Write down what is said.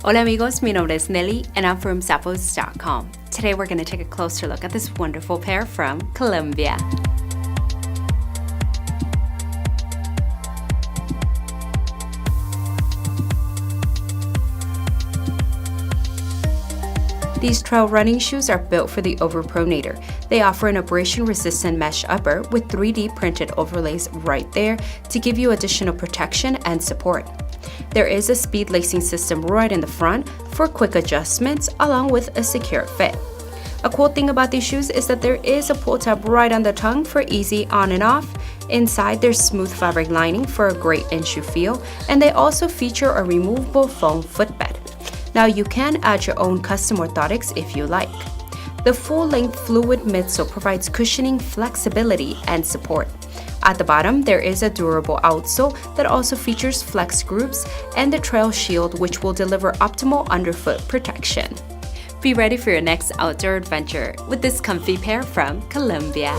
Hola amigos, mi nombre es Nelly and I'm from Zappos.com. Today we're going to take a closer look at this wonderful pair from Columbia. These trail running shoes are built for the Overpronator. They offer an abrasion-resistant mesh upper with 3D printed overlays right there to give you additional protection and support. There is a speed lacing system right in the front for quick adjustments along with a secure fit. A cool thing about these shoes is that there is a pull tab right on the tongue for easy on and off. Inside there's smooth fabric lining for a great in-shoe feel, and they also feature a removable foam footbed. Now you can add your own custom orthotics if you like. The full-length fluid midsole provides cushioning, flexibility, and support. At the bottom, there is a durable outsole that also features flex grooves and the trail shield, which will deliver optimal underfoot protection. Be ready for your next outdoor adventure with this comfy pair from Columbia.